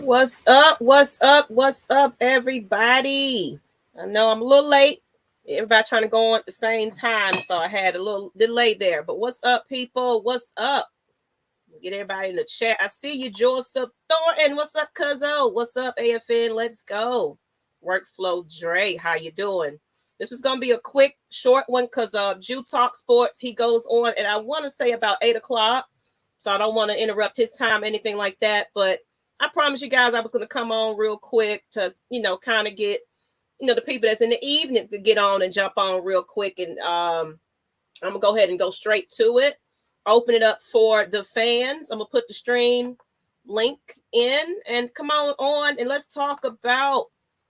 What's up? What's up? What's up, everybody? I know I'm a little late. Everybody trying to go on at the same time, so I had a little delay there. But what's up, people? What's up? Get everybody in the chat. I see you, Joseph Thornton. What's up, Cuzzo? What's up, AFN? Let's go. Workflow Dre, how you doing? This was gonna be a quick, short one because Jew Talk Sports. He goes on, and I want to say about 8 o'clock, so I don't want to interrupt his time, anything like that. But I promise you guys, I was gonna come on real quick to kind of get the people that's in the evening to get on and jump on real quick, and I'm gonna go ahead and go straight to it. Open it up for the fans. I'm gonna put the stream link in and come on and let's talk about,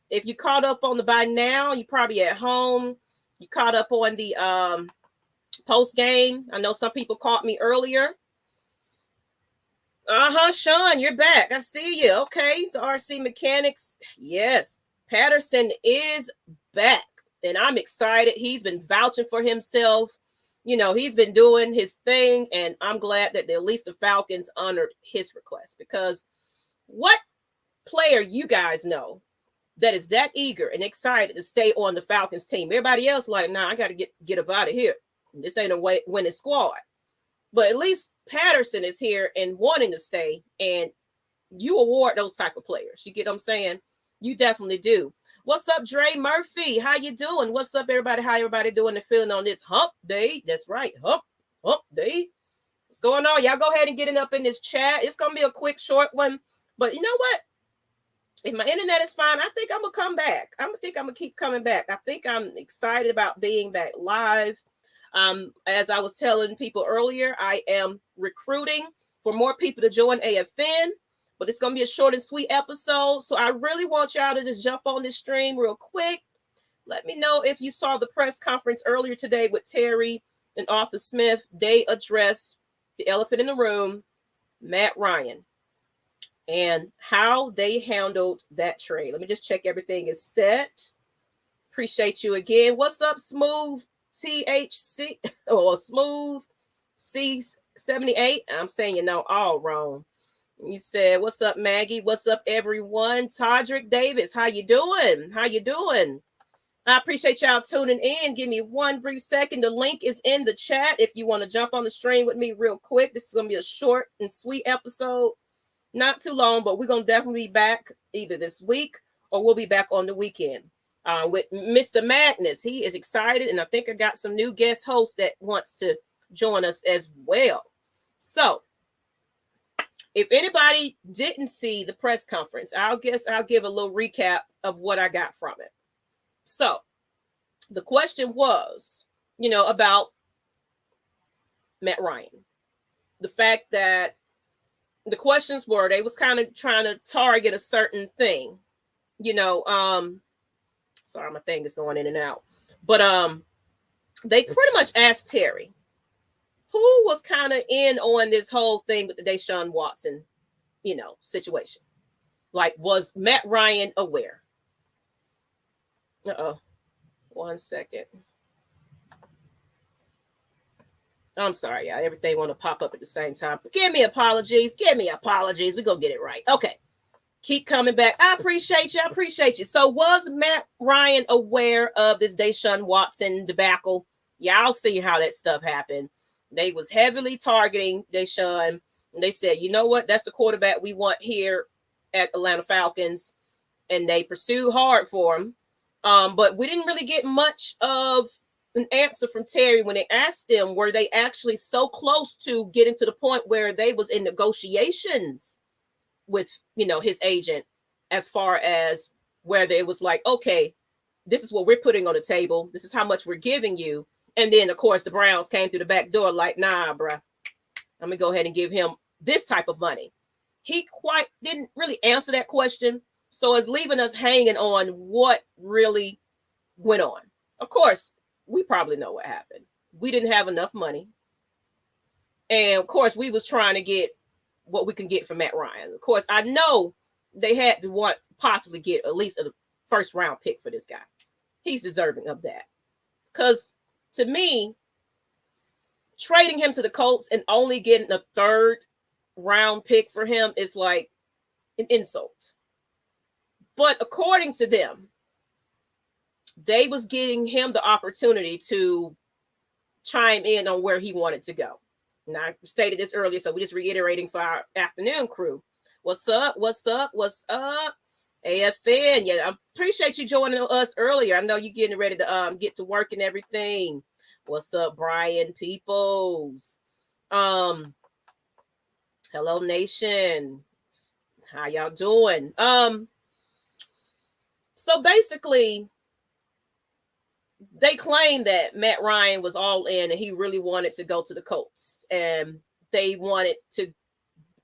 if you caught up on the by now, you probably at home. You caught up on the post game. I know some people caught me earlier. Sean, you're back. I see you. Okay, the RC Mechanics. Yes, Patterson is back, and I'm excited. He's been vouching for himself. He's been doing his thing, and I'm glad that at least the Falcons honored his request, because what player you guys know that is that eager and excited to stay on the Falcons team? Everybody else like, nah, I got to get up out of here. This ain't a winning squad. But at least Patterson is here and wanting to stay, and you award those type of players. You get what I'm saying? You definitely do. What's up, Dre Murphy? How you doing? What's up, everybody? How everybody doing and feeling on this hump day? That's right, hump day. What's going on? Y'all go ahead and get it up in this chat. It's going to be a quick, short one. But you know what? If my internet is fine, I think I'm going to come back. I'm going to keep coming back. I think I'm excited about being back live. As I was telling people earlier, I am recruiting for more people to join AFN. But it's going to be a short and sweet episode. So I really want y'all to just jump on this stream real quick. Let me know if you saw the press conference earlier today with Terry and Arthur Smith. They addressed the elephant in the room, Matt Ryan, and how they handled that trade. Let me just check everything is set. Appreciate you again. What's up, Smooth THC or Smooth C78? I'm saying all wrong. You said, what's up, Maggie? What's up, everyone? Todrick Davis, how you doing? How you doing? I appreciate y'all tuning in. Give me one brief second. The link is in the chat if you want to jump on the stream with me real quick. This is going to be a short and sweet episode. Not too long, but we're going to definitely be back either this week or we'll be back on the weekend with Mr. Madness. He is excited, and I think I got some new guest hosts that wants to join us as well. So, if anybody didn't see the press conference, I'll give a little recap of what I got from it. So the question was, about Matt Ryan. The fact that the questions were, they was kind of trying to target a certain thing, sorry, my thing is going in and out. But they pretty much asked Terry, who was kind of in on this whole thing with the Deshaun Watson, situation. Like, was Matt Ryan aware? One second. I'm sorry, y'all. Everything want to pop up at the same time. Give me apologies. We're going to get it right. Okay. Keep coming back. I appreciate you. So was Matt Ryan aware of this Deshaun Watson debacle? Y'all see how that stuff happened. They was heavily targeting Deshaun, and they said, you know what? That's the quarterback we want here at Atlanta Falcons, and they pursued hard for him. But we didn't really get much of an answer from Terry when they asked them, were they actually so close to getting to the point where they was in negotiations with, his agent, as far as where they was like, okay, this is what we're putting on the table. This is how much we're giving you. And then, of course, the Browns came through the back door like, nah, bruh, I'm going to go ahead and give him this type of money. He quite didn't really answer that question. So it's leaving us hanging on what really went on. Of course, we probably know what happened. We didn't have enough money. And, of course, we was trying to get what we can get from Matt Ryan. Of course, I know they had to possibly get at least a first-round pick for this guy. He's deserving of that. Because to me, trading him to the Colts and only getting a third round pick for him is like, an insult. But according to them, they was giving him the opportunity to chime in on where he wanted to go. And I stated this earlier, so we're just reiterating for our afternoon crew. What's up? What's up? What's up? AFN. Yeah, I appreciate you joining us earlier. I know you're getting ready to get to work and everything. What's up, Brian Peoples? Hello, Nation. How y'all doing? So basically, they claim that Matt Ryan was all in and he really wanted to go to the Colts, and they wanted to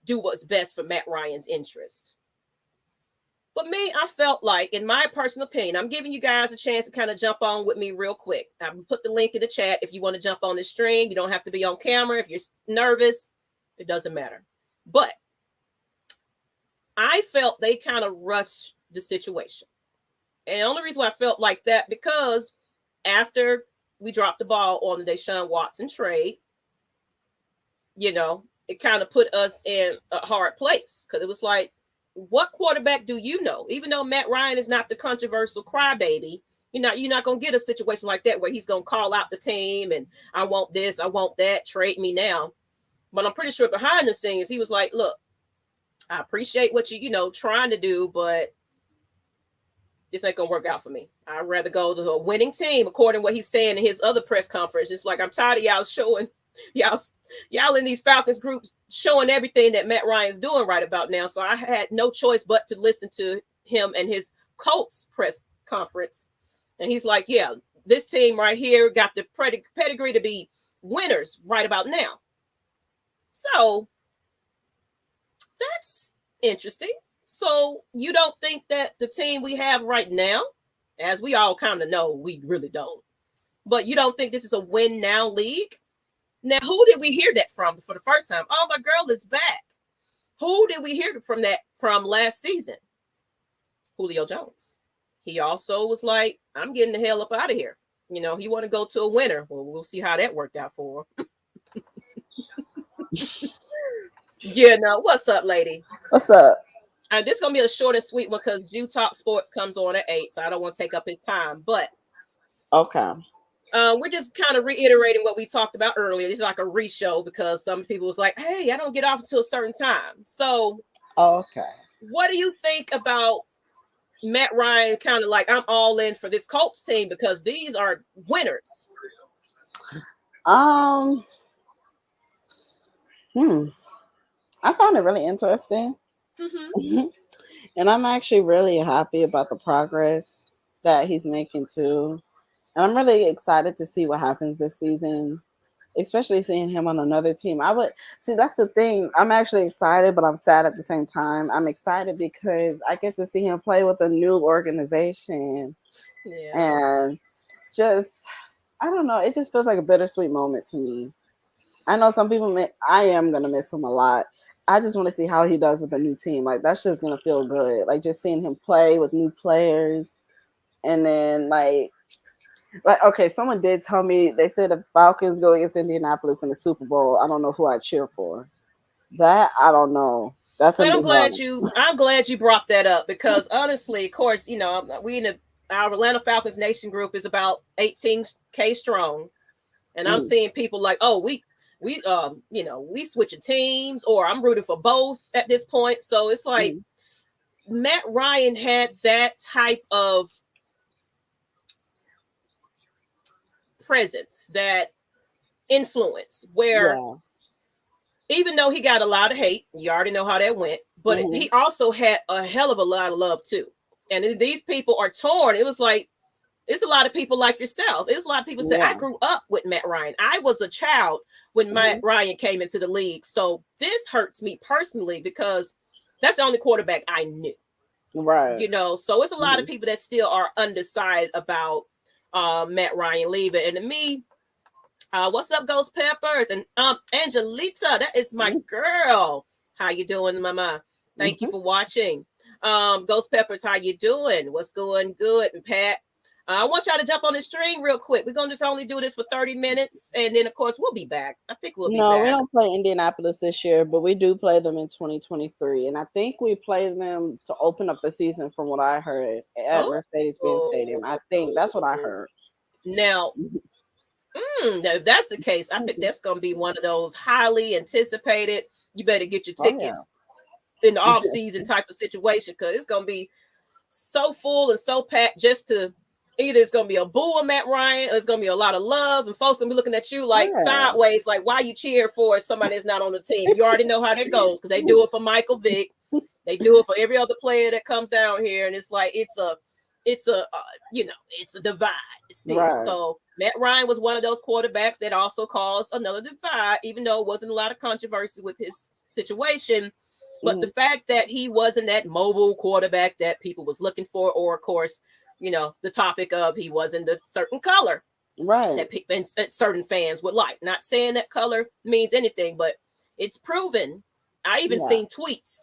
do what's best for Matt Ryan's interest. But me, I felt like, in my personal opinion, I'm giving you guys a chance to kind of jump on with me real quick. I put the link in the chat if you want to jump on the stream. You don't have to be on camera. If you're nervous, it doesn't matter. But I felt they kind of rushed the situation. And the only reason why I felt like that, because after we dropped the ball on the Deshaun Watson trade, you know, it kind of put us in a hard place, because it was like, what quarterback do you know? Even though Matt Ryan is not the controversial crybaby, you're not going to get a situation like that where he's going to call out the team and I want this, I want that, trade me now. But I'm pretty sure behind the scenes, he was like, look, I appreciate what you trying to do, but this ain't going to work out for me. I'd rather go to a winning team, according to what he's saying in his other press conference. It's like, I'm tired of y'all showing y'all in these Falcons groups showing everything that Matt Ryan's doing right about now. So I had no choice but to listen to him and his Colts press conference. And he's like, yeah, this team right here got the pedigree to be winners right about now. So that's interesting. So you don't think that the team we have right now, as we all kind of know, we really don't, but you don't think this is a win now league? Now, who did we hear that from for the first time? Oh, my girl is back. Who did we hear from last season? Julio Jones. He also was like, I'm getting the hell up out of here. He want to go to a winner. Well, we'll see how that worked out for him. What's up, lady? What's up? This is going to be a short and sweet one because Jew Talk Sports comes on at 8, so I don't want to take up his time. But okay. We're just kind of reiterating what we talked about earlier. It's like a re-show because some people was like, hey, I don't get off until a certain time. So, okay. What do you think about Matt Ryan kind of like, I'm all in for this Colts team because these are winners? I found it really interesting. Mm-hmm. And I'm actually really happy about the progress that he's making too. And I'm really excited to see what happens this season, especially seeing him on another team. That's the thing. I'm actually excited, but I'm sad at the same time. I'm excited because I get to see him play with a new organization. Yeah. And just, I don't know, it just feels like a bittersweet moment to me. I know some people I am going to miss him a lot. I just want to see how he does with a new team. Like, that's just going to feel good. Like, just seeing him play with new players. And then, like, okay, someone did tell me, they said if Falcons go against Indianapolis in the Super Bowl, I don't know who I'd cheer for. That, I don't know. I'm glad you brought that up because honestly, of course, we in our Atlanta Falcons Nation group is about 18K strong. And I'm seeing people like, oh, we switching teams, or I'm rooting for both at this point. So it's like Matt Ryan had that type of presence, that influence, where even though he got a lot of hate, you already know how that went, but he also had a hell of a lot of love too. And these people are torn. It was like, it's a lot of people like yourself. It's a lot of people say, I grew up with Matt Ryan. I was a child when Matt Ryan came into the league. So this hurts me personally because that's the only quarterback I knew. Right. So it's a lot of people that still are undecided about Matt Ryan leaving. And to me, what's up, Ghost Peppers? And Angelita, that is my girl. How you doing, mama? Thank you for watching. Ghost Peppers, how you doing? What's going good? And Pat, I want y'all to jump on the string real quick. We're gonna just only do this for 30 minutes, and then of course we'll be back. I think we'll be No, we back. don't play Indianapolis this year, but we do play them in 2023. And I think we play them to open up the season from what I heard at Mercedes-Benz Stadium. I think that's what I heard. Now, if that's the case, I think that's gonna be one of those highly anticipated. You better get your tickets in the off season type of situation, because it's gonna be so full and so packed just to either it's gonna be a boo of Matt Ryan or it's gonna be a lot of love, and folks gonna be looking at you like sideways, like why you cheer for somebody that's not on the team. You already know how that goes, because they do it for Michael Vick, they do it for every other player that comes down here, and it's like it's a divide still. Right. So Matt Ryan was one of those quarterbacks that also caused another divide, even though it wasn't a lot of controversy with his situation. But the fact that he wasn't that mobile quarterback that people was looking for, or of course, the topic of he wasn't a certain color, right? That people and certain fans would like. Not saying that color means anything, but it's proven. I even seen tweets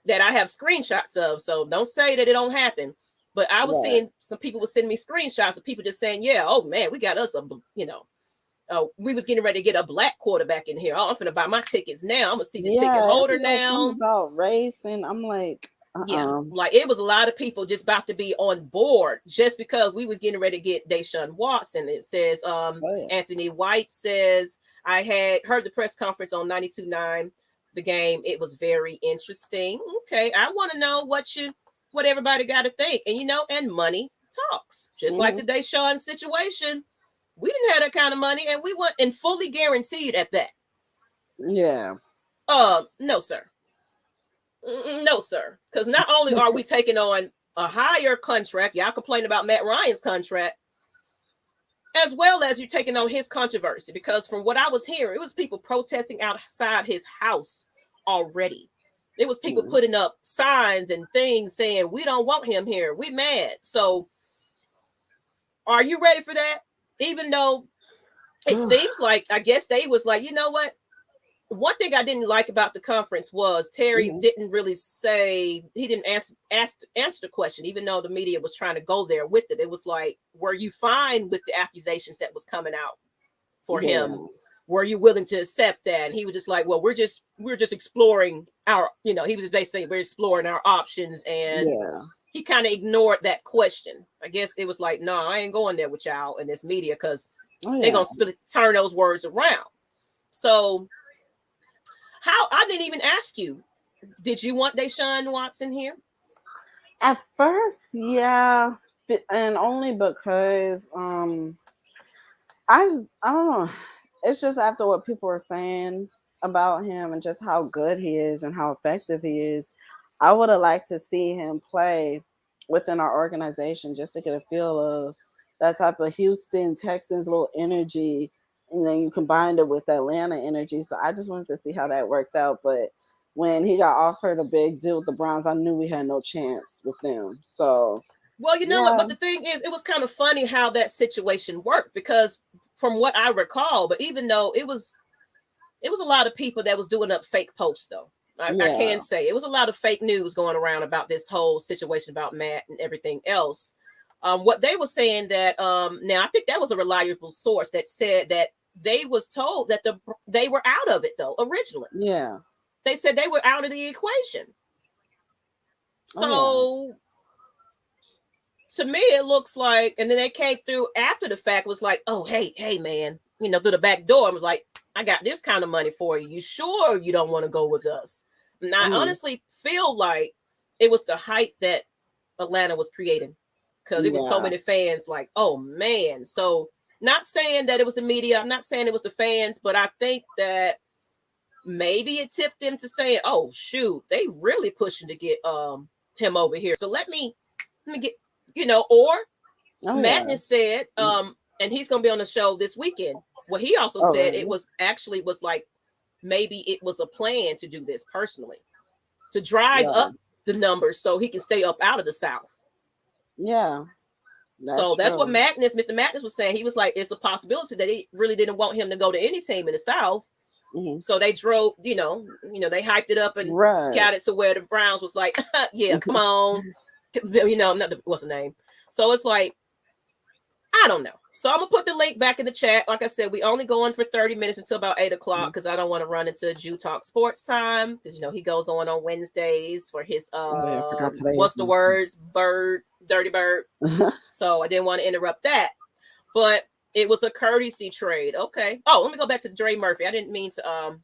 that I have screenshots of. So don't say that it don't happen. But I was seeing some people were sending me screenshots of people just saying, "Yeah, oh man, we got us we was getting ready to get a black quarterback in here. Oh, I'm finna buy my tickets now. I'm a season ticket holder now." About race, and I'm like, like it was a lot of people just about to be on board just because we was getting ready to get Deshaun Watson. It says, Anthony White says, I had heard the press conference on 92.9, the game. It was very interesting. Okay, I want to know what everybody got to think, and money talks, just like the Deshaun situation. We didn't have that kind of money, and we weren't and fully guaranteed at that. Yeah. No, sir. No, sir. Because not only are we taking on a higher contract, y'all complain about Matt Ryan's contract, as well as you're taking on his controversy. Because from what I was hearing, it was people protesting outside his house already. It was people putting up signs and things saying, we don't want him here. We mad. So are you ready for that? Even though it seems like, I guess they was like, you know what? One thing I didn't like about the conference was Terry didn't really say, he didn't answer the question, even though the media was trying to go there with it. It was like, were you fine with the accusations that was coming out for him? Were you willing to accept that? And he was just like, well, we're just exploring our, he was basically, we're exploring our options. And he kind of ignored that question. I guess it was like, no, I ain't going there with y'all in this media, because they're going to turn those words around. So I didn't even ask you, did you want Deshaun Watson here? At first, yeah. And only because I don't know. It's just after what people are saying about him and just how good he is and how effective he is, I would have liked to see him play within our organization just to get a feel of that type of Houston Texans little energy, and then you combined it with Atlanta energy. So I just wanted to see how that worked out. But when he got offered a big deal with the Browns, I knew we had no chance with them. So, well, what? But the thing is, it was kind of funny how that situation worked, because from what I recall, but even though it was a lot of people that was doing up fake posts, though. I can say it was a lot of fake news going around about this whole situation about Matt and everything else. What they were saying that now I think that was a reliable source that said that they was told that they were out of it though originally. Yeah, they said they were out of the equation. So to me, it looks like, and then they came through after the fact, was like, oh hey man, through the back door, I was like, I got this kind of money for you. You sure you don't want to go with us? And I honestly feel like it was the hype that Atlanta was creating, because it was so many fans like, oh man. So not saying that it was the media, I'm not saying it was the fans, but I think that maybe it tipped them to saying, oh shoot, they really pushing to get him over here. So let me get, Madness said, and he's gonna be on the show this weekend. Well, he also said it was like maybe it was a plan to do this personally, to drive up the numbers so he can stay up out of the South. Yeah. That's what Mr. Madness was saying. He was like, it's a possibility that he really didn't want him to go to any team in the South. So they drove, they hyped it up and got it to where the Browns was like, yeah, come on. What's the name? So it's like, I don't know. So I'm gonna put the link back in the chat. Like I said, we only go on for 30 minutes until about 8 o'clock because I don't want to run into Jew Talk Sports time because he goes on Wednesdays for his I forgot today what's the words dirty bird. So I didn't want to interrupt that, but it was a courtesy trade. Okay. Oh, let me go back to Dre Murphy. I didn't mean to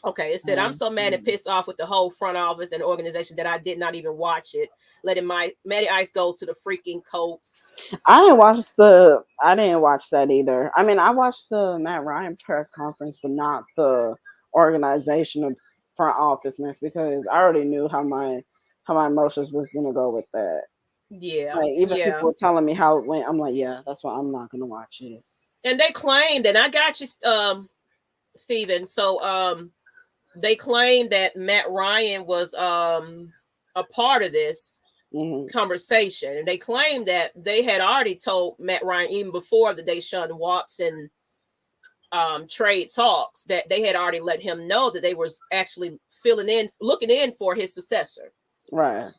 Okay, it said, I'm so mad and pissed off with the whole front office and organization that I did not even watch it, letting Matty Ice go to the freaking Colts. I didn't watch that either. I mean, I watched the Matt Ryan press conference, but not the organizational front office mess because I already knew how my emotions was gonna go with that. Yeah. Like, even people were telling me how it went. I'm like, yeah, that's why I'm not gonna watch it. And they claimed, and I got you, Steven. So they claimed that Matt Ryan was a part of this conversation, and they claimed that they had already told Matt Ryan even before the Deshaun Watson trade talks that they had already let him know that they was actually looking in for his successor. Right.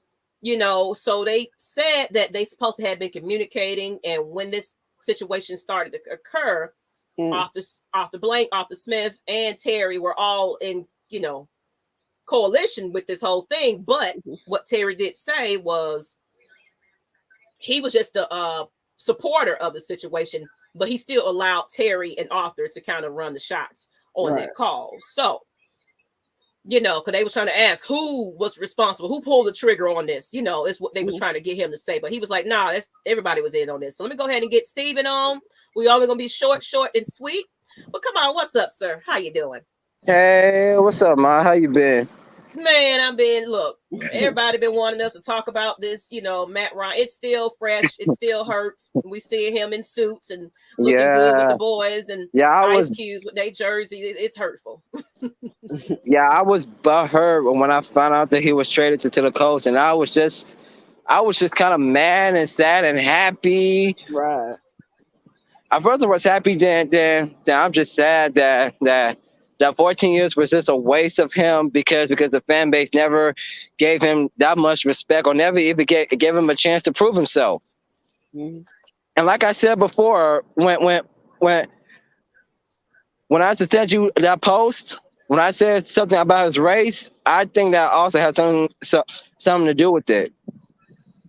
So they said that they supposed to have been communicating, and when this situation started to occur, Arthur Smith, and Terry were all in coalition with this whole thing. But what Terry did say was he was just a supporter of the situation, but he still allowed Terry and Arthur to kind of run the shots on that call. So, because they was trying to ask who was responsible, who pulled the trigger on this, is what they was trying to get him to say. But he was like, nah, everybody was in on this. So let me go ahead and get Steven on. We only going to be short and sweet. But come on, what's up, sir? How you doing? Hey, what's up, man? How you been? Man, everybody been wanting us to talk about this, Matt Ryan. It's still fresh. It still hurts. We see him in suits and looking good with the boys and Ice Cubes with their jersey. It's hurtful. I was butthurt when I found out that he was traded to the Colts, and I was just kind of mad and sad and happy. Right. I first was happy, then I'm just sad that 14 years was just a waste of him because the fan base never gave him that much respect or never even gave him a chance to prove himself. And like I said before, when I sent you that post, when I said something about his race, I think that also had something to do with it.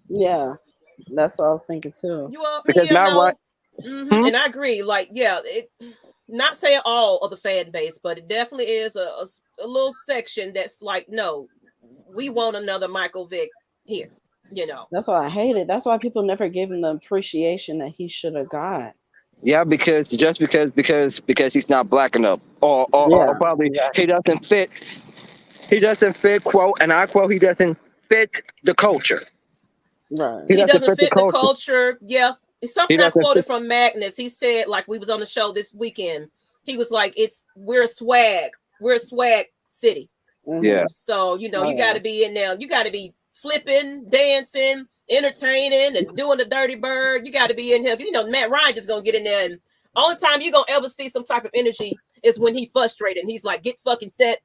Yeah, that's what I was thinking too. Because and I agree. Not saying all of the fan base, but it definitely is a little section that's like, no, we want another Michael Vick here. That's why I hate it. That's why people never gave him the appreciation that he should have got. Yeah, because he's not black enough, or probably he doesn't fit. He doesn't fit, quote, and I quote, he doesn't fit the culture. Right. He doesn't fit the culture. Yeah. It's something I quoted from Magnus. He said, like, we was on the show this weekend. He was like, we're a swag city. Yeah. So, you got to be in there. You got to be flipping, dancing, entertaining, and doing the dirty bird. You got to be in here. Matt Ryan just going to get in there. And only time you're going to ever see some type of energy is when he's frustrated. And he's like, get fucking set.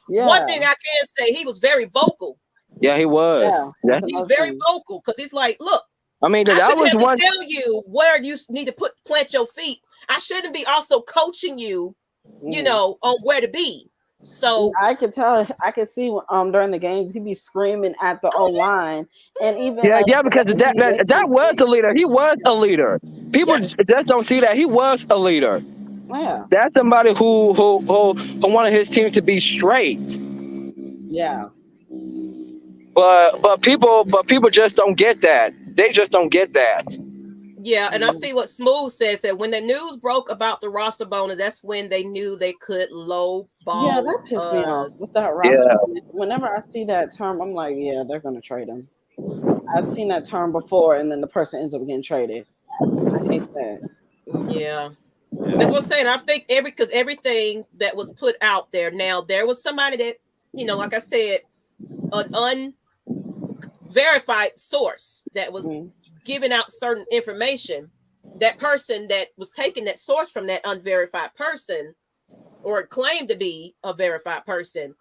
One thing I can say, he was very vocal. Yeah, he was. Yeah, he was very vocal because he's like, look, I mean, I shouldn't have to tell you where you need to plant your feet. I shouldn't be also coaching you, on where to be. So I could tell, I could see during the games he'd be screaming at the O-line, and even because that was the leader. He was a leader. People just don't see that he was a leader. Yeah, that's somebody who wanted his team to be straight. Yeah. But people just don't get that. They just don't get that. Yeah, and I see what Smooth says that when the news broke about the roster bonus, that's when they knew they could low ball. Yeah, that pissed me off with that roster bonus. Whenever I see that term, I'm like, yeah, they're gonna trade him. I've seen that term before, and then the person ends up getting traded. I hate that. Yeah. That's what I'm saying. I think everything that was put out there. Now there was somebody that, like I said, an unverified source that was giving out certain information. That person that was taking that source from that unverified person, or claimed to be a verified person.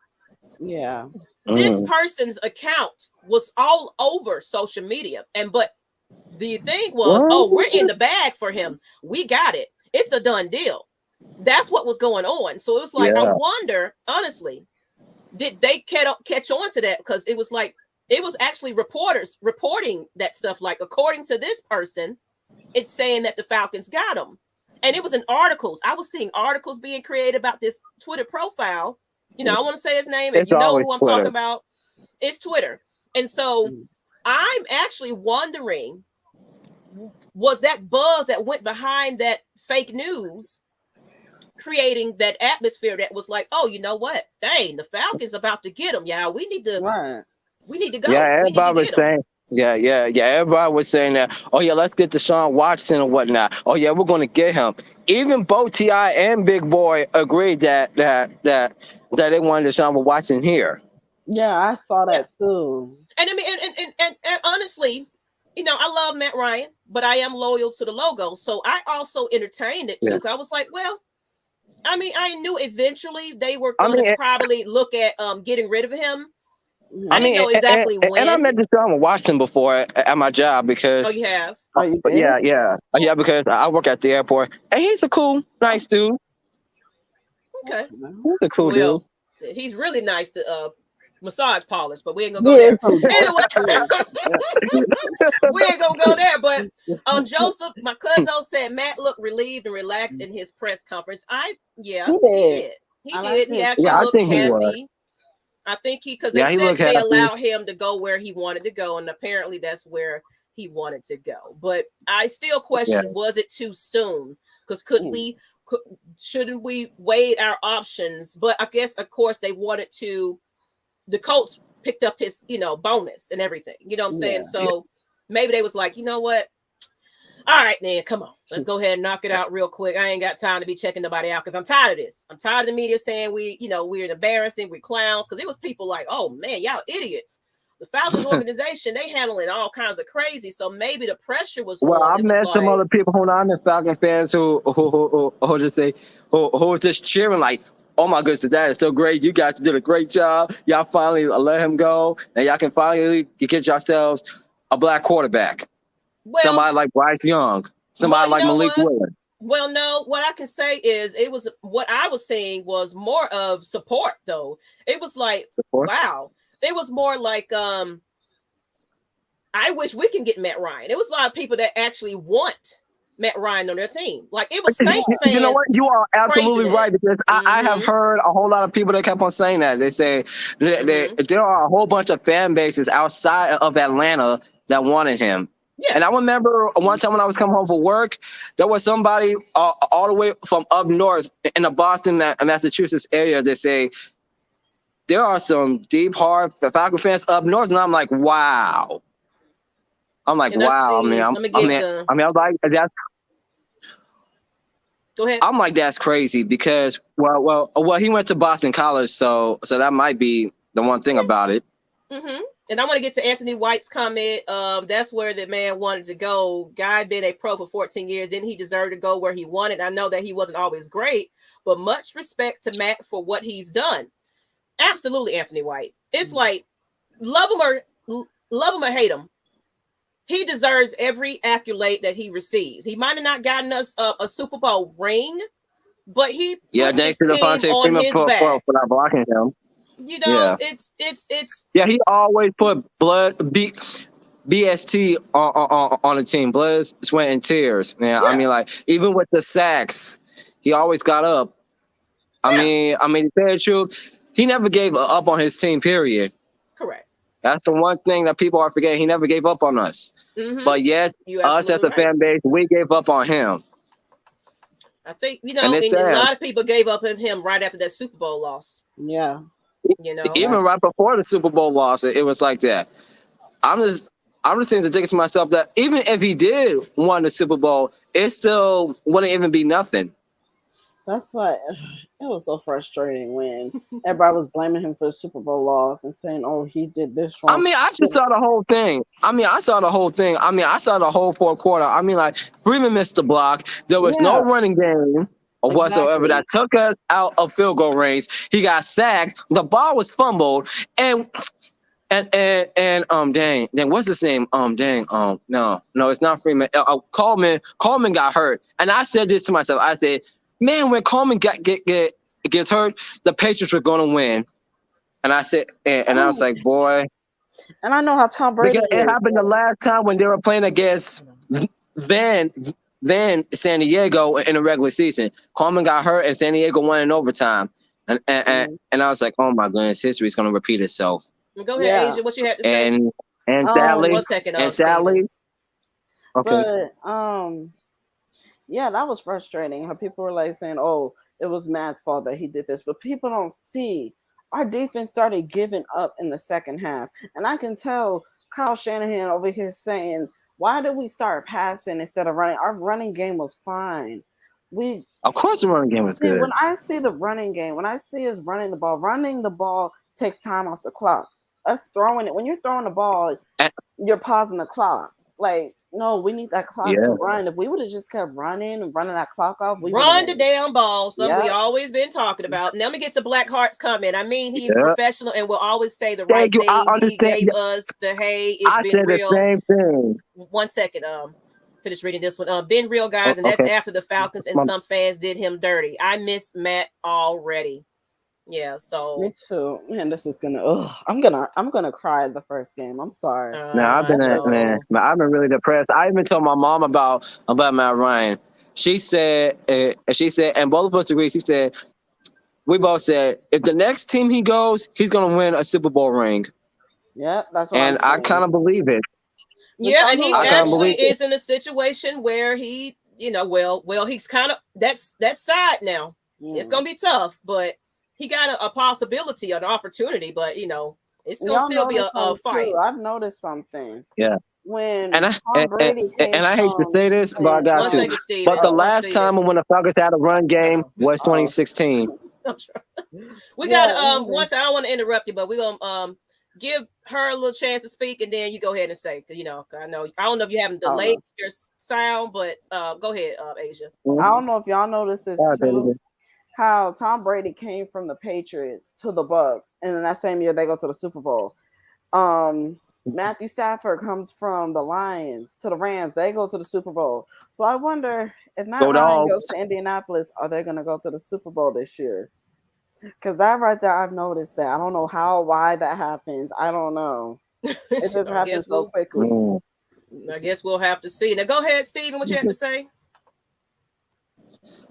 Yeah. This person's account was all over social media, but The thing was, What? oh, we're in the bag for him. We got it. It's a done deal. That's what was going on. So it's like, I Yeah. wonder, honestly, did they catch on to that? Because it was like, it was actually reporters reporting that stuff. Like, according to this person, it's saying that the Falcons got him. And it was in articles. I was seeing articles being created about this Twitter profile. You know, I want to say his name. If It's you know always who I'm Twitter. talking about, it's Twitter. And so I'm actually wondering, was that buzz that went behind that fake news creating that atmosphere that was like, oh, you know what? Dang, the Falcons about to get him. Yeah, we need to go. Yeah, We need to everybody was get him. saying. Yeah. Everybody was saying that. Oh yeah, let's get Deshaun Watson and whatnot. Oh yeah, we're gonna get him. Even both Ti and Big Boy agreed that they wanted Deshaun Watson here. Yeah, I saw that too. And I mean, and honestly, you know, I love Matt Ryan, but I am loyal to the logo. So I also entertained it too. I was like, well, I mean, I knew eventually they were going to probably look at getting rid of him. I didn't know exactly when. And I met Deshaun Watson before at my job because. Oh, you have? Oh, you did? Yeah, because I work at the airport, and he's a cool, nice dude. Okay, he's a cool dude. He's really nice to massage parlors, but we ain't gonna go there. Anyway, we ain't gonna go there. But Joseph, my cousin, said Matt looked relieved and relaxed in his press conference. He did. He actually looked happy. I think because they said they allowed him to go where he wanted to go, and apparently that's where he wanted to go. But I still question: was it too soon? Because shouldn't we weigh our options? But I guess, of course, they wanted to. The Colts picked up his, bonus and everything. You know what I'm saying? So maybe they was like, you know what? All right, man, come on. Let's go ahead and knock it out real quick. I ain't got time to be checking nobody out because I'm tired of this. I'm tired of the media saying we're embarrassing, we're clowns. Because it was people like, oh man, y'all idiots. The Falcons organization, they handling all kinds of crazy. So maybe the pressure was. Well, I met some other people who are not Falcon fans who just say who just cheering like, oh my goodness, that is so great. You guys did a great job. Y'all finally let him go. And y'all can finally get yourselves a black quarterback. Well, somebody like Bryce Young. Somebody like Malik Willis. Well, no, what I can say is what I was seeing was more of support, though. It was like, wow. It was more like, I wish we can get Matt Ryan. It was a lot of people that actually want Matt Ryan on their team. Like, it was Saints fans. You know what? You are absolutely right, because I have heard a whole lot of people that kept on saying that. They say there are a whole bunch of fan bases outside of Atlanta that wanted him. Yeah. And I remember one time when I was coming home from work, there was somebody all the way from up north in the Boston, Massachusetts area that say there are some deep, hard Falcon fans up north. And I'm like, wow. I'm like, wow. I was like, that's. Go ahead. I'm like, that's crazy because, well, he went to Boston College, so that might be the one thing about it. Mm-hmm. And I want to get to Anthony White's comment. That's where the man wanted to go. Guy been a pro for 14 years. Didn't he deserve to go where he wanted? I know that he wasn't always great, but much respect to Matt for what he's done. Absolutely, Anthony White. It's like, love him or hate him. He deserves every accolade that he receives. He might have not gotten us a Super Bowl ring, but he put his team on his back. For not blocking him. It's he always put BST on the team, blood, sweat, and tears, man. Yeah. I mean, like, even with the sacks, he always got up. I mean, to tell the truth, he never gave up on his team, period. Correct. That's the one thing that people are forgetting. He never gave up on us. Mm-hmm. But yes, us as a fan base, we gave up on him. I think, and a lot of people gave up on him right after that Super Bowl loss. Yeah. Even right before the Super Bowl loss, it was like that. I'm just thinking to myself that even if he did win the Super Bowl, it still wouldn't even be nothing. That's like, it was so frustrating when everybody was blaming him for the Super Bowl loss and saying, oh, he did this wrong. I mean, I just saw the whole thing. I saw the whole fourth quarter. I mean, like, Freeman missed the block. There was no running game whatsoever that took us out of field goal range. He got sacked. The ball was fumbled. And dang, what's his name? No, it's not Freeman. Coleman got hurt, and I said this to myself. I said, man, when Coleman gets hurt, the Patriots were going to win. And I said, and I was like, boy. And I know how Tom Brady. Because it happened the last time when they were playing against then San Diego in the regular season. Coleman got hurt, and San Diego won in overtime. And I was like, oh my goodness, history is going to repeat itself. Go ahead, Asia. What you have to say? And sadly, 1 second. Okay. But yeah, that was frustrating. How people were like saying, "Oh, it was Matt's fault that he did this," but people don't see our defense started giving up in the second half, and I can tell Kyle Shanahan over here saying, "Why did we start passing instead of running? Our running game was fine." Of course, the running game was good. When I see the running game, when I see us running the ball takes time off the clock. Us throwing it, when you're throwing the ball, you're pausing the clock. Like, no, we need that clock to run. If we would have just kept running and running that clock off, we run the damn ball. Something we always been talking about. Now let me get to Blackheart's comment. I mean, he's professional and will always say the right thing. He gave us the hey. It's been real. The same thing. 1 second. Finish reading this one. Been real, guys, and that's after the Falcons and some fans did him dirty. I miss Matt already. Yeah, so me too. Man, this is gonna. I'm gonna cry the first game. I'm sorry. I've been really depressed. I even told my mom about Matt Ryan. She said, and both of us agree. She said, we both said, if the next team he goes, he's gonna win a Super Bowl ring. Yeah, that's what. And I kind of believe it. Yeah, and he actually is in a situation where he, he's kind of that's side now. It's gonna be tough, but. He got a possibility, an opportunity, but it's gonna still be a fight. Too. I've noticed something. Yeah. When Tom Brady and I hate to say this, but I got to. But the last time when the Falcons had a run game was 2016. I'm sure. We got once I don't want to interrupt you, but we're gonna give her a little chance to speak, and then you go ahead and say, because I don't know if you haven't delayed your sound, but go ahead, Asia. I don't know if y'all noticed this too. How Tom Brady came from the Patriots to the Bucs, and then that same year they go to the Super Bowl. Matthew Stafford comes from the Lions to the Rams. They go to the Super Bowl. So I wonder if Matt Ryan goes to Indianapolis, are they going to go to the Super Bowl this year? Because that right there, I've noticed that. I don't know why that happens. I don't know. It just happens so quickly. I guess we'll have to see. Now go ahead, Steven. What you have to say?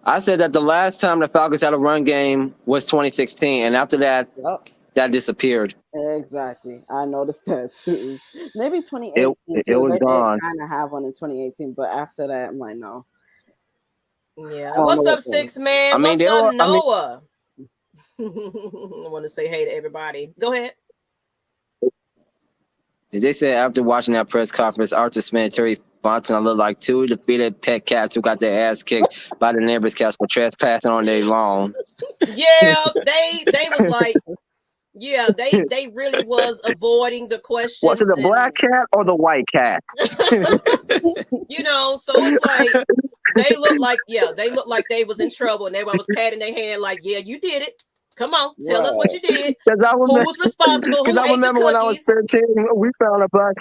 I said that the last time the Falcons had a run game was 2016, and after that, that disappeared. Exactly. I noticed that too. Maybe 2018. It was gone. Kind of have one in 2018, but after that, I'm like, no. Yeah. What's up, 6 man? What's up, Noah? I want to say hey to everybody. Go ahead. They said after watching that press conference, Arthur Smith, Terry Fontaine looked like two defeated pet cats who got their ass kicked by the neighbor's cats for trespassing on their lawn. Yeah, they was like, yeah, they really was avoiding the question. Was it the black cat or the white cat? So it's like they look like they was in trouble, and everyone was patting their hand like, yeah, you did it. Come on, tell us what you did. Who was responsible? Because I remember when I was 13, we found a black.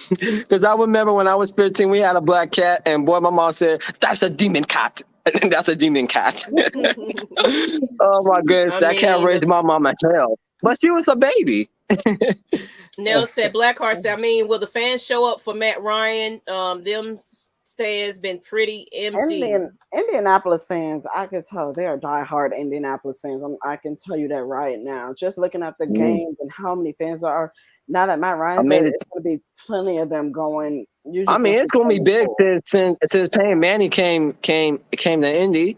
Because I remember when I was 15, we had a black cat, and boy, my mom said, "That's a demon cat." And that's a demon cat. Oh my goodness, that cat raised my mama hell. But she was a baby. Nell said, Blackheart said, I mean, will the fans show up for Matt Ryan? Them stands been pretty empty. Indianapolis fans, I could tell they are diehard Indianapolis fans. I can tell you that right now. Just looking at the games and how many fans there are. Now that Matt Ryan said it's going to be plenty of them going. It's going to be big since Peyton Manning came to Indy.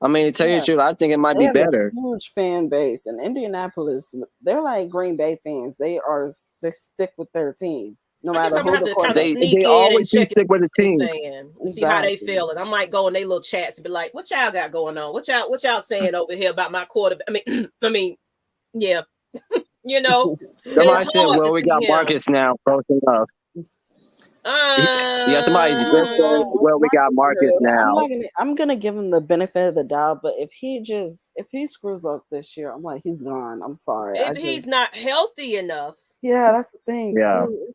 I mean, to tell you the truth, I think it might be better. A huge fan base in Indianapolis. They're like Green Bay fans. They stick with their team. No matter who they always stick with the team. And see how they feel. And I might go in their little chats and be like, "What y'all got going on? What y'all saying over here about my quarterback?" I mean, yeah, Somebody said, "Well, we got Marcus now, close enough." Somebody just said, "Well, we got Marcus now." I'm gonna give him the benefit of the doubt, but if he screws up this year, I'm like, he's gone. I'm sorry. If he's not healthy enough. Yeah, that's the thing Yeah. too.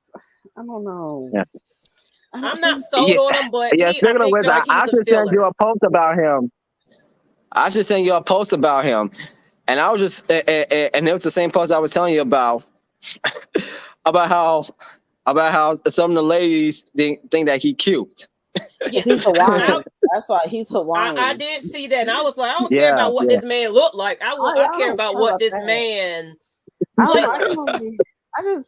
I don't know. Yeah. I'm not sold Yeah. on him, but Yeah, I speaking of think which, feel like I he's a should send you filler. a post about him. I should send you a post about him. And I was just, and it was the same post I was telling you about, about how some of the ladies think that he cute. Yeah, He's Hawaiian. That's why he's I Hawaiian. did see that, and I was like, I don't care Yeah, about what yeah. this man looked like. I I care don't about care what about this that. man I play don't. I like. don't know.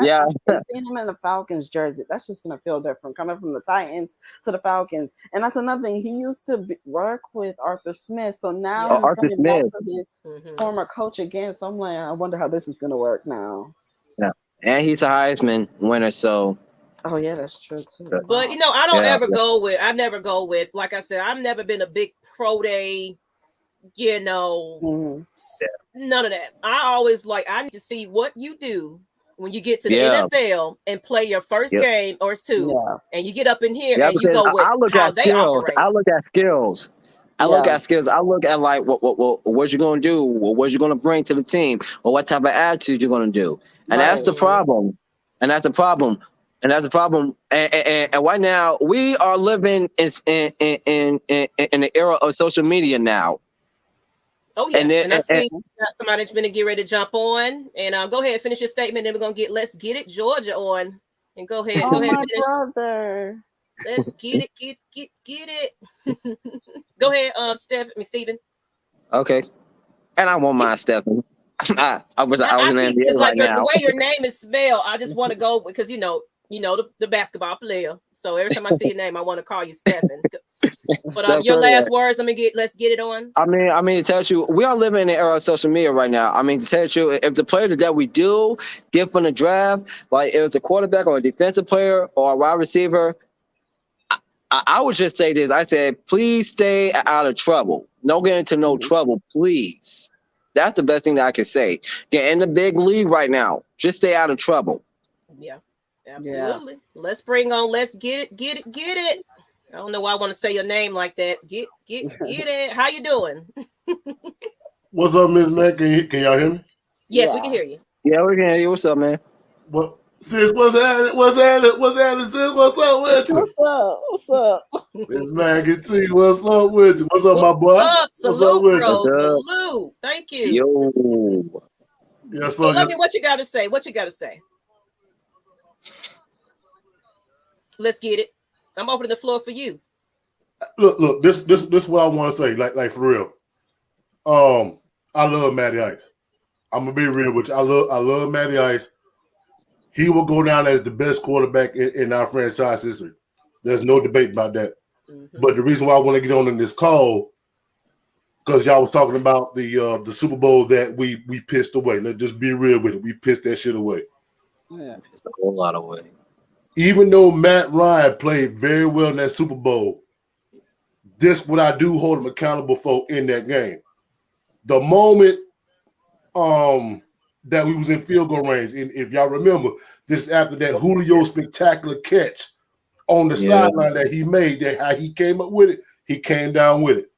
Yeah. Actually seeing him in the Falcons jersey, that's just gonna feel different coming from the Titans to the Falcons. And that's another thing. He used to work with Arthur Smith, so now Yeah. he's Arthur coming back Smith. to his former coach again. So I'm like, I wonder how this is gonna work now. Yeah. And he's a Heisman winner, so. Oh yeah, that's true too. But Wow. I don't Yeah. ever go with. I never go with. Like I said, I've never been a big pro day. Mhm. None of that. I always I need to see what you do when you get to the Yeah. NFL and play your first Yep. game or two, Yeah. and you get up in here Yeah, and you because go with I look how at they skills. operate. I look at skills. I look at skills. I look at like what you're gonna do, or what you're gonna bring to the team, or what type of attitude you're gonna do, and that's the problem. And that's the problem. And that's the problem. And right now we are living in the era of social media now. Oh yeah, And and I see somebody's going to get ready to jump on. And go ahead, finish your statement. Then we're gonna get Let's Get It Georgia on. And go ahead, Oh, and my finish. brother. Let's get it, get it. Go ahead, Stephen. Okay. And I won't mind Stephen. I was in the NBA like right now. the way your name is spelled, I just want to go because the basketball player. So every time I see your name, I want to call you Stephen. But your last words, let's get it on. I mean, to tell you, we are living in the era of social media right now. I mean, to tell you, if the player that we do get from the draft, like it was a quarterback or a defensive player or a wide receiver, I would just say this. I said, please stay out of trouble. Don't get into no trouble, please. That's the best thing that I can say. Get in the big league right now. Just stay out of trouble. Yeah, absolutely. Yeah. Let's bring on. Let's get it. I don't know why I want to say your name like that. Get it. How you doing? What's up, Miss Maggie? Can y'all hear me? Yes, we can hear you. Yeah, we can hear you. What's up, man? What? Sis, what's happening? Sis, what's up with you? What's up? Miss Maggie T, what's up with you? What's up, my boy? What's up with you? Salute. Thank you. Yo. Yes, so let me. What you got to say? Let's get it. I'm opening the floor for you. Look. This is what I want to say. Like for real. I love Matty Ice. I'm gonna be real with you. I love Matty Ice. He will go down as the best quarterback in our franchise history. There's no debate about that. Mm-hmm. But the reason why I want to get on in this call, because y'all was talking about the Super Bowl that we pissed away. Let's just be real with it. We pissed that shit away. Yeah, it's a whole lot of way. Even though Matt Ryan played very well in that Super Bowl, this what I do hold him accountable for in that game. The moment that we was in field goal range, and if y'all remember, this is after that Julio spectacular catch on the sideline that he made, that how he came up with it, he came down with it.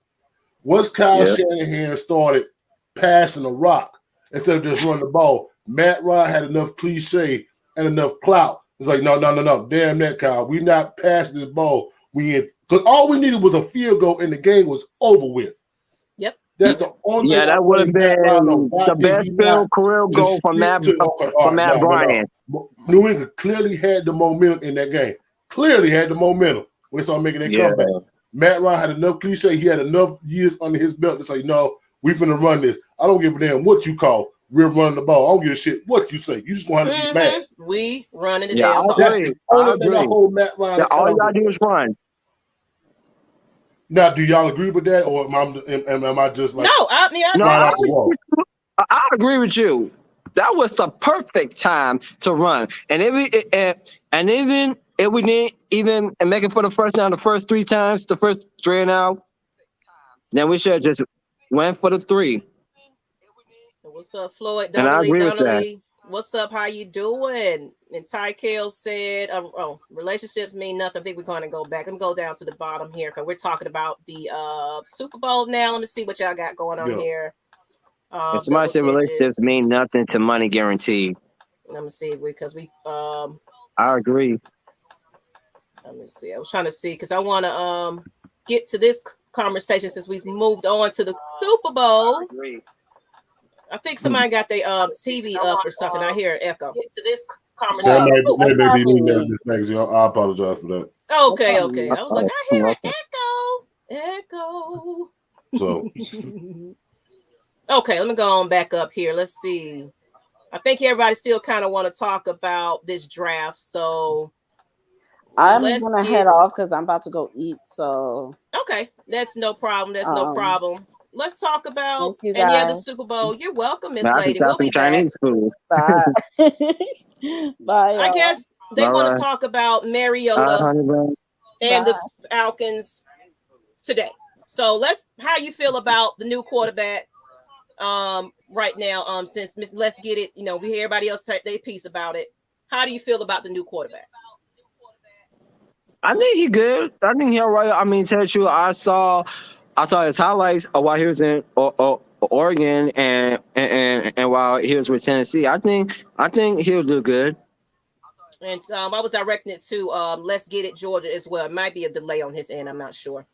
Once Kyle Shanahan started passing the rock instead of just running the ball, Matt Ryan had enough cliche and enough clout. It's like, no. Damn that, Kyle. We not passing this ball. Because all we needed was a field goal and the game was over with. Yep. That's the only thing. Yeah, that would have been the best career goal for Matt Bryant. New England clearly had the momentum in that game. Clearly had the momentum when they started making their comeback. Matt Ryan had enough cliche. He had enough years under his belt to say, no, we're going to run this. I don't give a damn what you call. We're running the ball. I don't give a shit what you say. You just going to have to be mad. We running the damn ball. That's the only thing I hold Matt Ryan. All you got to do is run. Now, do y'all agree with that, or am I just like I agree with you. That was the perfect time to run, and even if we didn't even make it for the first down, the first 3 times, the first 3 and out, then we should have just went for the 3. What's up, Floyd? And I agree with that. What's up? How you doing? And Ty Kale said, relationships mean nothing. I think we're going to go back. Let me go down to the bottom here because we're talking about the Super Bowl now. Let me see what y'all got going on here. Somebody said relationships mean nothing to money guaranteed. Let me see because we I agree. let me see. I was trying to see because I want to get to this conversation since we've moved on to the Super Bowl. I agree. I think somebody got their TV up or something. I hear an echo. Get to this That conversation. may be me, Miss Maggie. I apologize for that. Okay. I was like, I hear an echo. So okay, let me go on back up here. Let's see. I think everybody still kind of want to talk about this draft. So I'm going to head off because I'm about to go eat. So okay, that's no problem. No problem. Let's talk about any other Super Bowl. You're welcome, Miss Lady. We'll be Chinese food. Bye. Bye. I guess they want to talk about Mariota and the Falcons today. So how you feel about the new quarterback right now? Since let's get it. You know, we hear everybody else take their piece about it. How do you feel about the new quarterback? I think he good. I think he all right. I mean, tell you the truth, I saw his highlights while he was in Oregon and while he was with Tennessee. I think he'll do good. And I was directing it to Let's Get It Georgia as well. It might be a delay on his end. I'm not sure.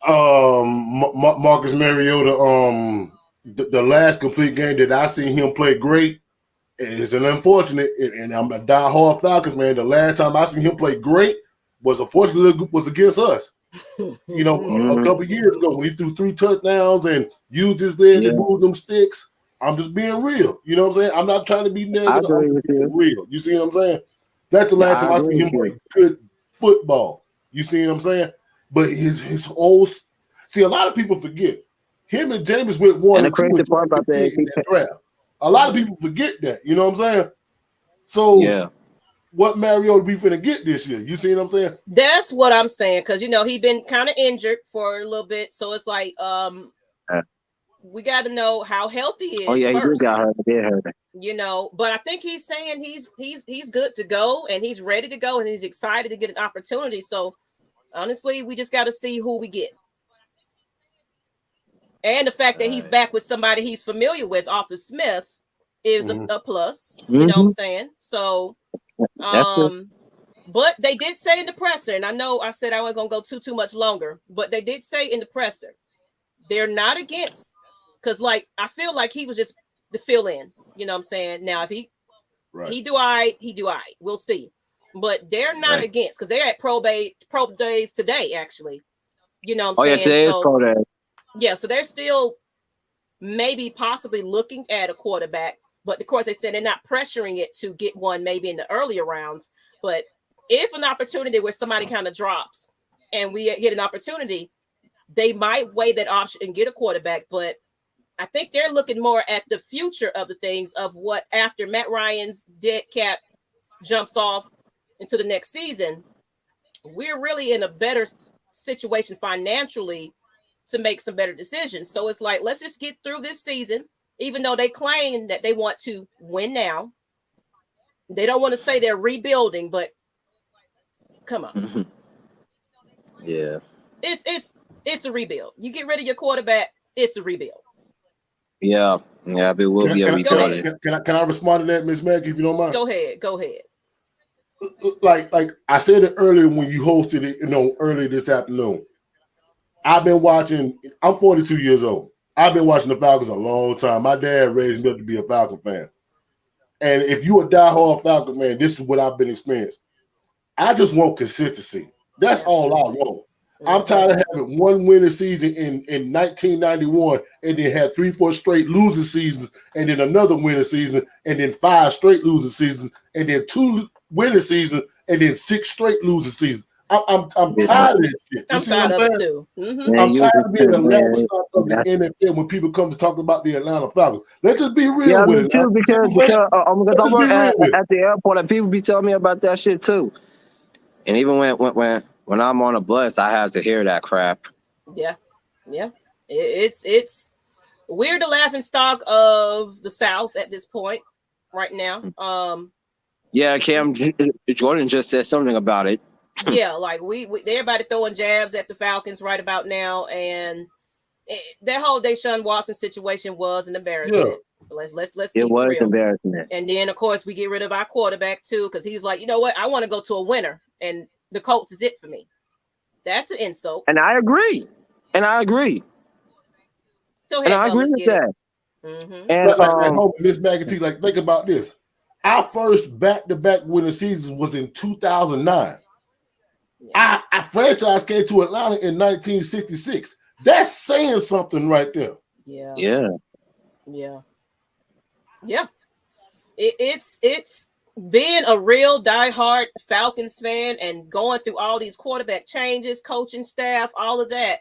Marcus Mariota, the last complete game that I seen him play great. It's an unfortunate, and I'm a diehard Falcons man. The last time I seen him play great was unfortunately was against us. You know, a couple years ago when he threw 3 touchdowns and used his leg to move them sticks. I'm just being real. You know what I'm saying? I'm not trying to be negative. I'm just being real. You see what I'm saying? That's the last time I seen him play good football. You see what I'm saying? But his old see, a lot of people forget him and James went 1 and 2 in that draft. A lot of people forget that. You know what I'm saying? So what Mariota we finna get this year? You see what I'm saying? That's what I'm saying because you know he been kind of injured for a little bit, so it's like we got to know how healthy he is. Oh yeah, first. He got hurt. You know, but I think he's saying he's good to go and he's ready to go and he's excited to get an opportunity. So honestly, we just got to see who we get. And the fact that he's back with somebody he's familiar with, Arthur Smith, is a plus. You know what I'm saying? So, but they did say in the presser, and I know I said I wasn't going to go too much longer, but they did say in the presser, they're not against, because like I feel like he was just the fill in. You know what I'm saying? Now, if he do I, we'll see. But they're not against, because they're at pro days today, actually. You know what I'm saying? Today is pro day. Yeah, so they're still maybe possibly looking at a quarterback, but of course they said they're not pressuring it to get one maybe in the earlier rounds. But if an opportunity where somebody kind of drops and we get an opportunity, they might weigh that option and get a quarterback. But I think they're looking more at the future of the things of what after Matt Ryan's dead cat jumps off into the next season, we're really in a better situation financially to make some better decisions. So it's like, let's just get through this season, even though they claim that they want to win now. They don't want to say they're rebuilding, but come on. Yeah. It's a rebuild. You get rid of your quarterback, it's a rebuild. Yeah, but it will be a rebuild. Can I respond to that, Miss Maggie, if you don't mind? Go ahead. Like I said it earlier when you hosted it, earlier this afternoon. I've been watching. I'm 42 years old. I've been watching the Falcons a long time. My dad raised me up to be a Falcon fan. And if you're a diehard Falcon man, this is what I've been experiencing. I just want consistency. That's all I want. I'm tired of having one winning season in 1991 and then have 3-4 straight losing seasons and then another winning season and then 5 straight losing seasons and then 2 winning seasons and then 6 straight losing seasons. I'm tired of this shit. I'm tired of it too. I'm tired of being the last stop of the NFL when people come to talk about the Atlanta Falcons. Let's just be real with it. Too, because I work at the airport and people be telling me about that shit too. And even when I'm on a bus, I have to hear that crap. Yeah. It's we're the laughing stock of the South at this point right now. Yeah, Cam Jordan just said something about it. Yeah, like we everybody throwing jabs at the Falcons right about now, and that whole Deshaun Watson situation was an embarrassment. Let's It keep was real. embarrassing. And then of course we get rid of our quarterback too, because he's like, you know what? I want to go to a winner, and the Colts is it for me. That's an insult. And I agree. So And I agree with that. Mm-hmm. And like Miss Maggie, like think about this. Our first back-to-back winning season was in 2009. Our franchise came to Atlanta in 1966. That's saying something right there. Yeah. It's being a real diehard Falcons fan and going through all these quarterback changes, coaching staff, all of that.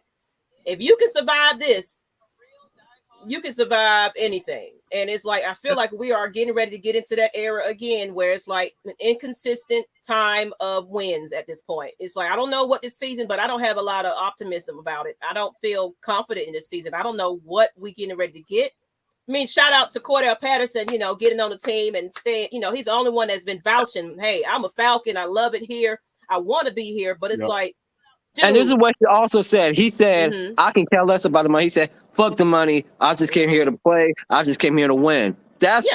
If you can survive this, you can survive anything. And it's like, I feel like we are getting ready to get into that era again, where it's like an inconsistent time of wins at this point. It's like, I don't know what this season, but I don't have a lot of optimism about it. I don't feel confident in this season. I don't know what we getting ready to get. I mean, shout out to Cordarrelle Patterson, getting on the team and staying, he's the only one that's been vouching. Hey, I'm a Falcon. I love it here. I want to be here, but it's like, dude. And this is what he also said. He said, I can care less about the money. He said, fuck the money. I just came here to play. I just came here to win. That's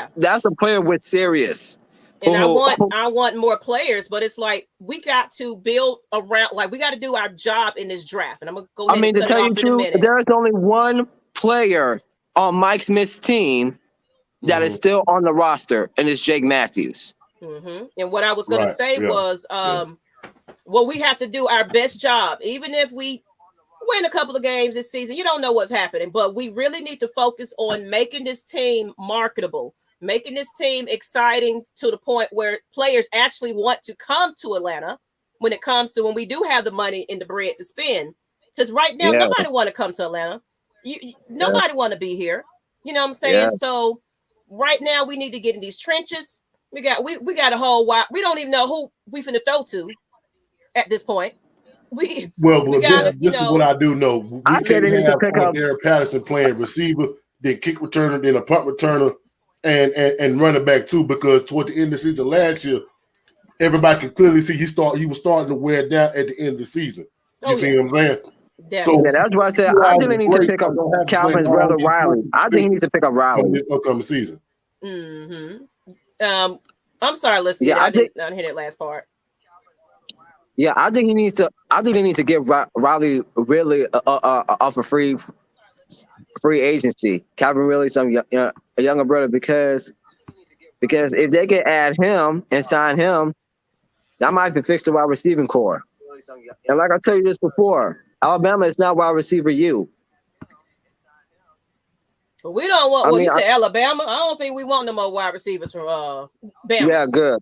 a player with serious. And I want more players, but it's like, we got to build around, like, we got to do our job in this draft. And I'm going to go ahead and cut it off in a minute. There's only one player on Mike Smith's team that is still on the roster, and it's Jake Matthews. Mm-hmm. And what I was going to say was, well, we have to do our best job. Even if we win a couple of games this season, you don't know what's happening, but we really need to focus on making this team marketable, making this team exciting to the point where players actually want to come to Atlanta when we do have the money and the bread to spend. Because right now, nobody want to come to Atlanta. Nobody want to be here. You know what I'm saying? Yeah. So right now we need to get in these trenches. We got a whole while. We don't even know who we finna throw to at this point. This is what I do know. We can't have Cordarrelle Patterson playing receiver, then kick returner, then a punt returner, and running back too, because toward the end of the season last year, everybody could clearly see he was starting to wear down at the end of the season. You see what I'm saying? Definitely. So that's why I said I think they need to pick up Calvin's brother Riley. I think he needs to pick up Riley this upcoming season. Mm-hmm. I'm sorry, listen. I didn't hear that last part. Yeah, I think they need to give Riley really off a free agency. Calvin Ridley, a younger brother, because if they can add him and sign him, that might be fix the wide receiving core. And like I told you this before, Alabama is not wide receiver U. But we don't want. You said Alabama. I don't think we want no more wide receivers from Bama. Yeah, good.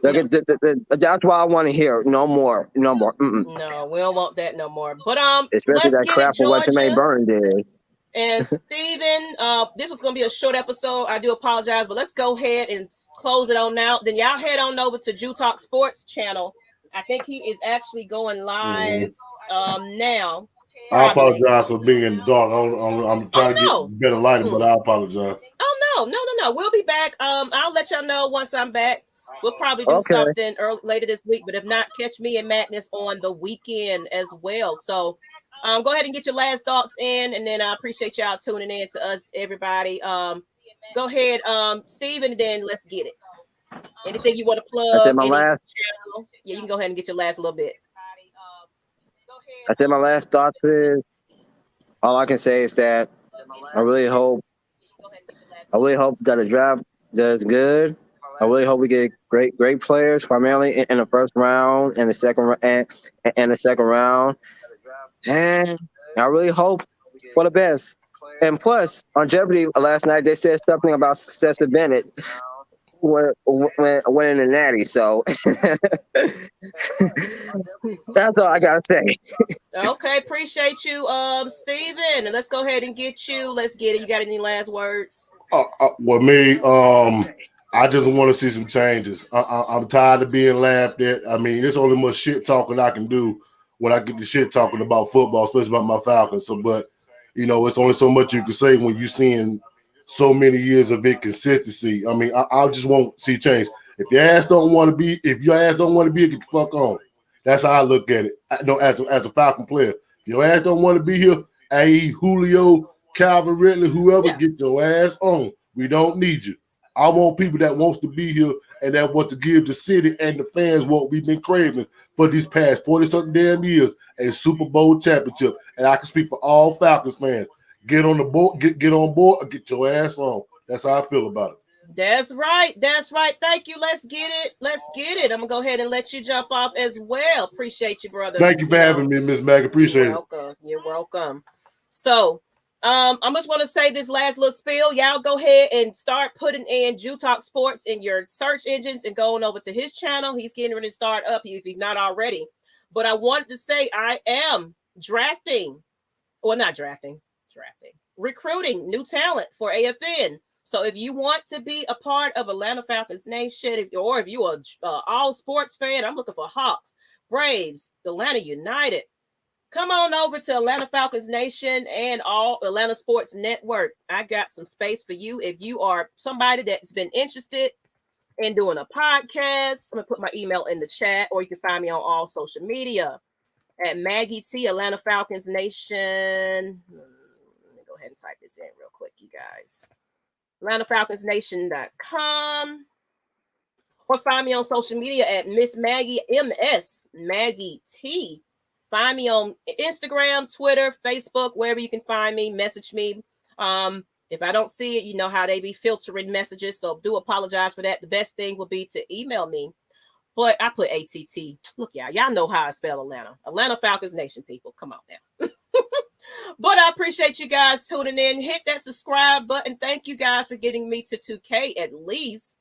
That's why I want to hear no more. Mm-mm. No, we don't want that no more. But especially that crap of what Jermaine Burton did. And Steven, this was going to be a short episode. I do apologize, but let's go ahead and close it on now. Then y'all head on over to Jew Talk Sports channel. I think he is actually going live now. I apologize for being in the dark. I'm trying to get better lighting, but I apologize. Oh, no. We'll be back. I'll let y'all know once I'm back. We'll probably do something later this week, but if not, catch me and Madness on the weekend as well. So go ahead and get your last thoughts in, and then I appreciate y'all tuning in to us, everybody. Go ahead, Steven, and then let's get it. Anything you want to plug? Channel? Yeah, you can go ahead and get your last little bit. I said my last thoughts is, all I can say is that I really hope that the draft does good. I really hope we get great players, primarily in the first round and the second round. And I really hope for the best. And plus, on Jeopardy last night, they said something about Stetson Bennett when winning the Natty. So that's all I gotta say. Okay, appreciate you, Steven. And let's go ahead and get you. Let's get it. You got any last words? Well, me, I just want to see some changes. I'm tired of being laughed at. I mean, there's only much shit talking I can do when I get the shit talking about football, especially about my Falcons. So, but it's only so much you can say when you're seeing so many years of inconsistency. I mean, I just won't see change. If your ass don't want to be, get the fuck on. That's how I look at it. As a Falcon player, if your ass don't want to be here, i.e. Julio, Calvin Ridley, whoever, get your ass on. We don't need you. I want people that wants to be here and that want to give the city and the fans what we've been craving for these past 40-something damn years, a Super Bowl championship. And I can speak for all Falcons fans. Get on the board, get on board, or get your ass on. That's how I feel about it. That's right. That's right. Thank you. Let's get it. Let's get it. I'm gonna go ahead and let you jump off as well. Appreciate you, brother. Thank you for having me, Miss Maggie. Appreciate it. You're welcome. So I just want to say this last little spiel. Y'all go ahead and start putting in Jew Talk Sports in your search engines and going over to his channel. He's getting ready to start up if he's not already. But I wanted to say I am recruiting new talent for AFN. So if you want to be a part of Atlanta Falcons Nation, if you are all sports fan, I'm looking for Hawks, Braves, Atlanta United. Come on over to Atlanta Falcons Nation and all Atlanta Sports Network. I got some space for you. If you are somebody that's been interested in doing a podcast, I'm going to put my email in the chat, or you can find me on all social media at Maggie T, Atlanta Falcons Nation. Let me go ahead and type this in real quick, you guys. AtlantaFalconsNation.com, or find me on social media at Miss Maggie MS Maggie T. Find me on Instagram, Twitter, Facebook, wherever you can find me. Message me. If I don't see it, you know how they be filtering messages, so do apologize for that. The best thing would be to email me. But I put ATT. Look, y'all know how I spell Atlanta. Atlanta Falcons Nation, people. Come on now. But I appreciate you guys tuning in. Hit that subscribe button. Thank you guys for getting me to 2K at least.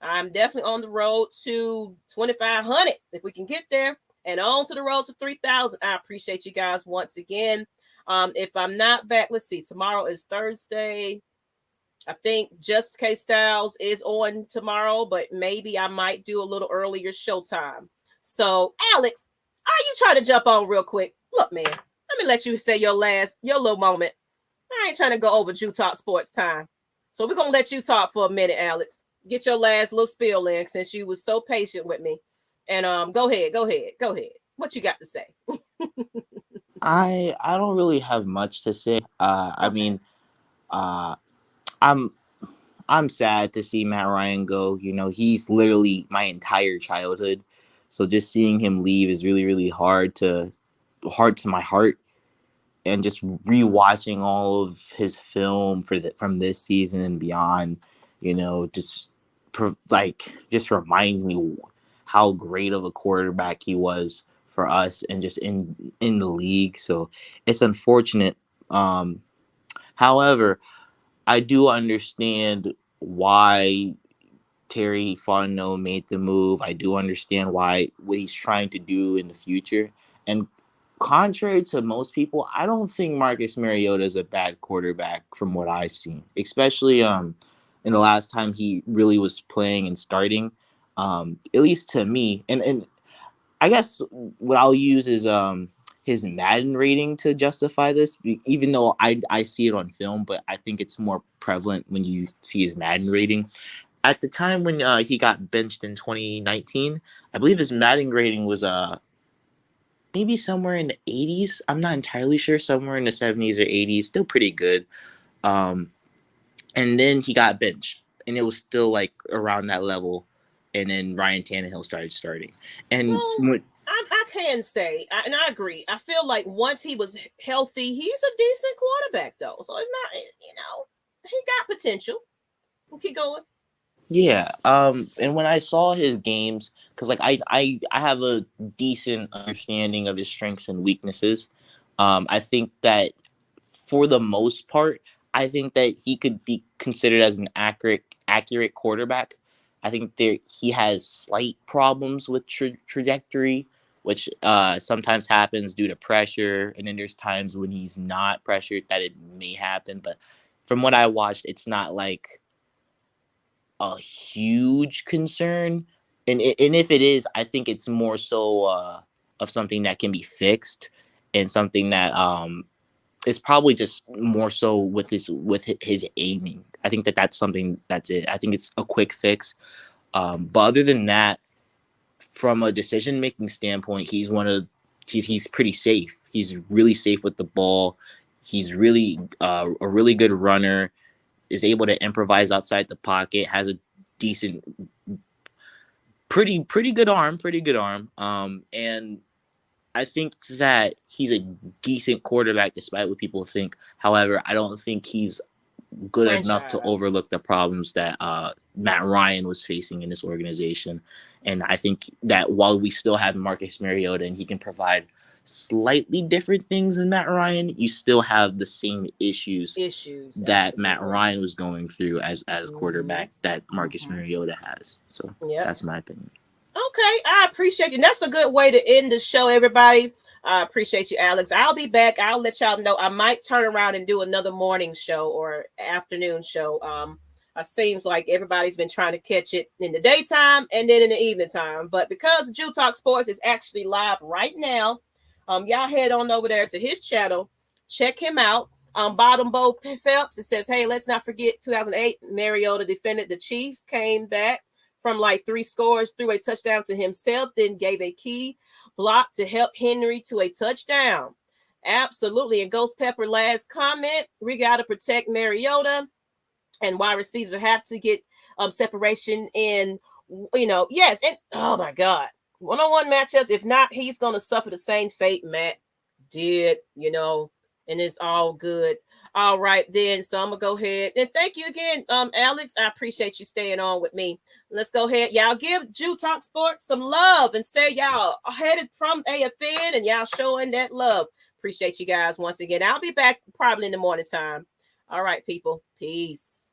I'm definitely on the road to 2,500 if we can get there, and on to the road to 3,000. I appreciate you guys once again. If I'm not back, let's see. Tomorrow is Thursday. I think Just K Styles is on tomorrow, but maybe I might do a little earlier showtime. So, Alex, are you trying to jump on real quick? Look, man. Let me let you say your little moment. I ain't trying to go over Jew Talk Sports time. So we're going to let you talk for a minute, Alex. Get your last little spiel in since you was so patient with me. And go ahead. What you got to say? I don't really have much to say. I mean, I'm sad to see Matt Ryan go. You know, he's literally my entire childhood. So just seeing him leave is really, really hard to my heart. And just rewatching all of his film from this season and beyond, you know, just reminds me how great of a quarterback he was for us and just in the league. So it's unfortunate. However, I do understand why Terry Fontenot made the move. I do understand what he's trying to do in the future. And contrary to most people, I don't think Marcus Mariota is a bad quarterback from what I've seen, especially in the last time he really was playing and starting, at least to me. And I guess what I'll use is his Madden rating to justify this, even though I see it on film, but I think it's more prevalent when you see his Madden rating. At the time when he got benched in 2019, I believe his Madden rating was maybe somewhere in the 80s. I'm not entirely sure. Somewhere in the 70s or 80s. Still pretty good. And then he got benched. And it was still like around that level. And then Ryan Tannehill started starting. And I can say, and I agree. I feel like once he was healthy, he's a decent quarterback, though. So it's not, he got potential. We'll keep going. Yeah. And when I saw his games, because like I have a decent understanding of his strengths and weaknesses. I think that for the most part, I think that he could be considered as an accurate quarterback. I think he has slight problems with trajectory, which sometimes happens due to pressure. And then there's times when he's not pressured that it may happen. But from what I watched, it's not like a huge concern. And if it is, I think it's more so of something that can be fixed and something that is probably just more so with his aiming. I think that's something that's it. I think it's a quick fix. But other than that, from a decision-making standpoint, he's pretty safe. He's really safe with the ball. He's really a really good runner. is able to improvise outside the pocket, has a decent, pretty good arm, and I think that he's a decent quarterback despite what people think. However, I don't think he's good enough to overlook the problems that Matt Ryan was facing in this organization. And I think that while we still have Marcus Mariota and he can provide slightly different things than Matt Ryan, you still have the same issues that Matt Ryan was going through as quarterback that Marcus Mariota has. So that's my opinion. Okay, I appreciate you. That's a good way to end the show, everybody. I appreciate you, Alex. I'll be back. I'll let y'all know. I might turn around and do another morning show or afternoon show. It seems like everybody's been trying to catch it in the daytime and then in the evening time. But because Jew Talk Sports is actually live right now, y'all head on over there to his channel. Check him out. Bottom Bow Phelps, it says, hey, let's not forget 2008, Mariota defended the Chiefs, came back from like 3 scores, threw a touchdown to himself, then gave a key block to help Henry to a touchdown. Absolutely. And Ghost Pepper, last comment, we got to protect Mariota, and wide receivers have to get separation in, yes. And oh my God, one-on-one matchups. If not, he's going to suffer the same fate Matt did, and it's all good. All right, then. So I'm going to go ahead and thank you again, Alex. I appreciate you staying on with me. Let's go ahead. Y'all give Jew Talk Sports some love and say y'all headed from AFN and y'all showing that love. Appreciate you guys once again. I'll be back probably in the morning time. All right, people. Peace.